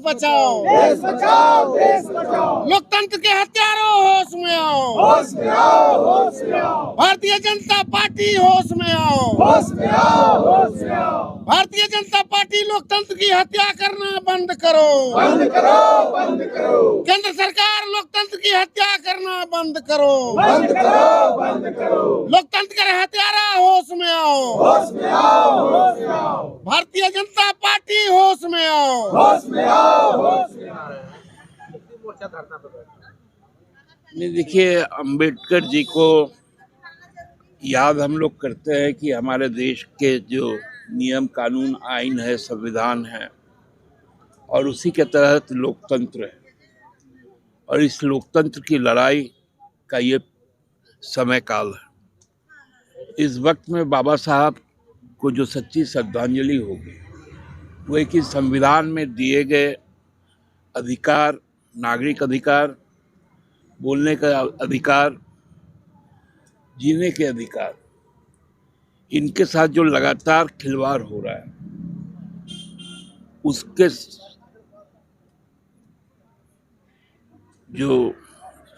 बचाओ, देश बचाओ, देश बचाओ। लोकतंत्र के हत्यारों होश में आओ, होश में आओ, होश में आओ। भारतीय जनता पार्टी होश में आओ, होश में आओ, होश में आओ। भारतीय जनता पार्टी लोकतंत्र की हत्या करना बंद करो, बंद करो, बंद करो। केंद्र सरकार लोकतंत्र की हत्या करना बंद करो, बंद करो, बंद करो। लोकतंत्र के हत्यारा होश में आओ, होश में आओ, होश में आओ। भारतीय जनता पार्टी होश में आओ, होश में आओ, होश में आओ। नहीं, देखिए, अंबेडकर जी को याद हम लोग करते हैं कि हमारे देश के जो नियम कानून आइन है, संविधान है, और उसी के तहत लोकतंत्र है, और इस लोकतंत्र की लड़ाई का ये समय काल है। इस वक्त में बाबा साहब को जो सच्ची श्रद्धांजलि होगी वो है कि संविधान में दिए गए अधिकार, नागरिक अधिकार, बोलने का अधिकार, जीने के अधिकार, इनके साथ जो लगातार खिलवाड़ हो रहा है उसके जो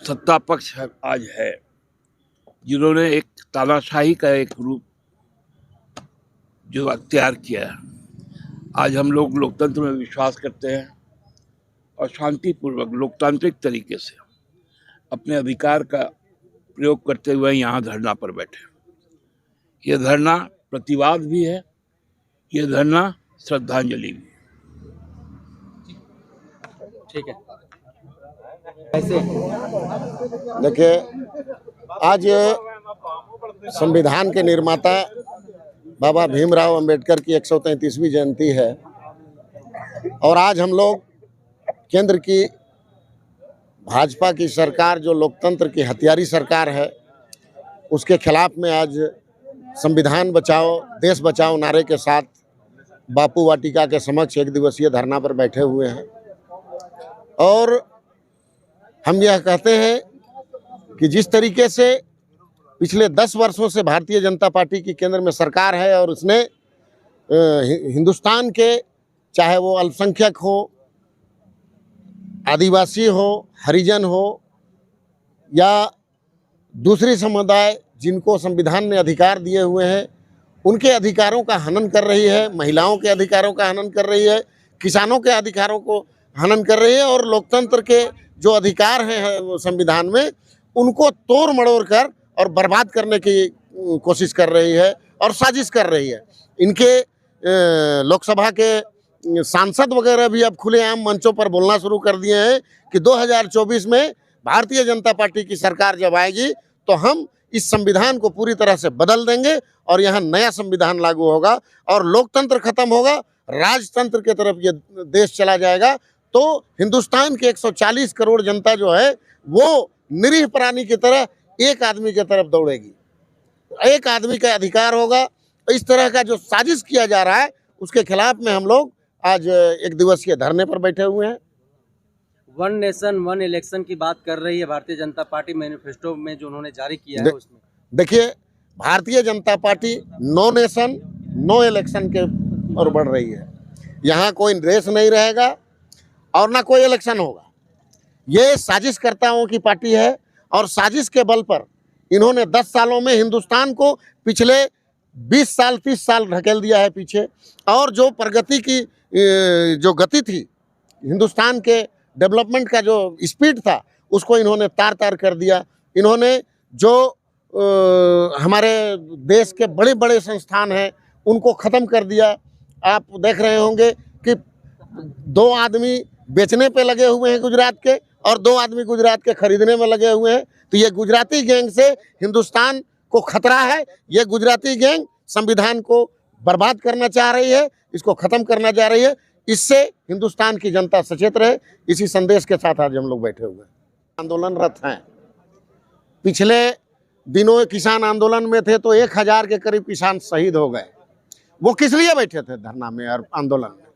सत्ता पक्ष आज है, जिन्होंने एक तानाशाही का एक रूप जो अख्तियार किया है, आज हम लोग लोकतंत्र में विश्वास करते हैं और शांतिपूर्वक लोकतांत्रिक तरीके से अपने अधिकार का प्रयोग करते हुए यहाँ धरना पर बैठे। ये धरना प्रतिवाद भी है, ये धरना श्रद्धांजलि भी। ठीक है। ऐसे देखिए, आज संविधान के निर्माता बाबा भीमराव अंबेडकर की 133वीं जयंती है और आज हम लोग केंद्र की भाजपा की सरकार, जो लोकतंत्र की हत्यारी सरकार है, उसके खिलाफ में आज संविधान बचाओ, देश बचाओ नारे के साथ बापू वाटिका के समक्ष एक दिवसीय धरना पर बैठे हुए हैं। और हम यह कहते हैं कि जिस तरीके से पिछले 10 वर्षों से भारतीय जनता पार्टी की केंद्र में सरकार है और उसने हिंदुस्तान के, चाहे वो अल्पसंख्यक हो, आदिवासी हो, हरिजन हो या दूसरी समुदाय जिनको संविधान ने अधिकार दिए हुए हैं, उनके अधिकारों का हनन कर रही है, महिलाओं के अधिकारों का हनन कर रही है, किसानों के अधिकारों को हनन कर रही है और लोकतंत्र के जो अधिकार हैं संविधान में उनको तोड़ मड़ोड़ कर और बर्बाद करने की कोशिश कर रही है और साजिश कर रही है। इनके लोकसभा के सांसद वगैरह भी अब खुलेआम मंचों पर बोलना शुरू कर दिए हैं कि 2024 में भारतीय जनता पार्टी की सरकार जब आएगी तो हम इस संविधान को पूरी तरह से बदल देंगे और यहाँ नया संविधान लागू होगा और लोकतंत्र खत्म होगा, राजतंत्र की तरफ ये देश चला जाएगा। तो हिंदुस्तान के 140 करोड़ जनता जो है वो निरीह प्राणी की तरह एक आदमी की तरफ दौड़ेगी, एक आदमी का अधिकार होगा। इस तरह का जो साजिश किया जा रहा है उसके खिलाफ में हम लोग आज एक दिवसीय धरने पर बैठे हुए हैं। वन नेशन वन इलेक्शन की बात कर रही है भारतीय जनता पार्टी, मैनिफेस्टो में जो उन्होंने जारी किया है उसमें। देखिए, Bharatiya Janata party no nation no election के ओर बढ़ रही है। यहाँ कोई देश नहीं रहेगा और ना कोई इलेक्शन होगा। ये साजिशकर्ताओं की पार्टी है और साजिश के बल पर इन्होंने 10 सालों में हिंदुस्तान को पिछले 20 साल 30 साल ढकेल दिया है पीछे। और जो प्रगति की जो गति थी, हिंदुस्तान के डेवलपमेंट का जो स्पीड था, उसको इन्होंने तार तार कर दिया। इन्होंने जो हमारे देश के बड़े बड़े संस्थान हैं उनको ख़त्म कर दिया। आप देख रहे होंगे कि 2 आदमी बेचने पे लगे हुए हैं गुजरात के और 2 आदमी गुजरात के खरीदने में लगे हुए हैं। तो ये गुजराती गैंग से हिंदुस्तान को खतरा है। ये गुजराती गैंग संविधान को बर्बाद करना चाह रही है, इसको ख़त्म करना चाह रही है। इससे हिंदुस्तान की जनता सचेत रहे, इसी संदेश के साथ आज हम लोग बैठे हुए हैं। आंदोलनरत हैं। पिछले दिनों किसान आंदोलन में थे तो 1000 के करीब किसान शहीद हो गए। वो किस लिए बैठे थे धरना में और आंदोलन में?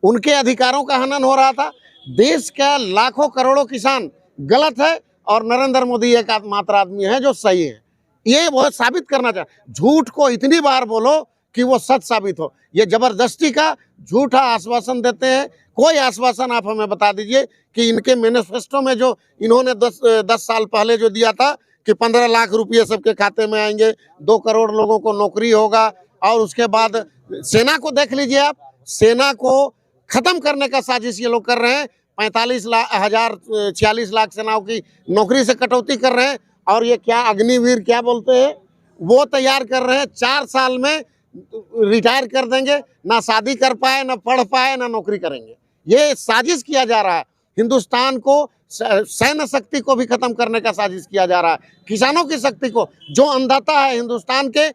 उनके अधिकारों का हनन हो रहा था। देश का लाखों करोड़ों किसान गलत है और नरेंद्र मोदी एकमात्र आदमी है जो सही है। ये बहुत साबित करना चाहिए। झूठ को इतनी बार बोलो कि वो सच साबित हो। ये जबरदस्ती का झूठा आश्वासन देते हैं। कोई आश्वासन आप हमें बता दीजिए कि इनके मैनिफेस्टो में जो इन्होंने 10 साल पहले जो दिया था कि 15 लाख रुपये सबके खाते में आएंगे, 2 करोड़ लोगों को नौकरी होगा, और उसके बाद सेना को देख लीजिए आप, सेना को खत्म करने का साजिश ये लोग कर रहे हैं। 46 लाख सेनाओं की नौकरी से कटौती कर रहे हैं, और ये क्या अग्निवीर क्या बोलते हैं वो तैयार कर रहे हैं। 4 साल में रिटायर कर देंगे, ना शादी कर पाए, ना पढ़ पाए, ना नौकरी करेंगे। ये साजिश किया जा रहा है। हिंदुस्तान को सैन्य शक्ति को भी खत्म करने का साजिश किया जा रहा है। किसानों की शक्ति को, जो अन्नदाता है हिंदुस्तान के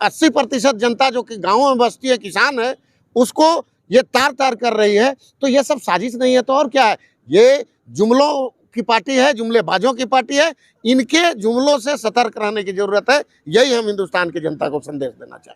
80% जनता जो कि गाँवों में बसती है, किसान है, उसको ये तार तार कर रही है। तो ये सब साजिश नहीं है तो और क्या है? ये जुमलों की पार्टी है, जुमलेबाजों की पार्टी है। इनके जुमलों से सतर्क रहने की जरूरत है। यही हम हिंदुस्तान की जनता को संदेश देना चाहते हैं।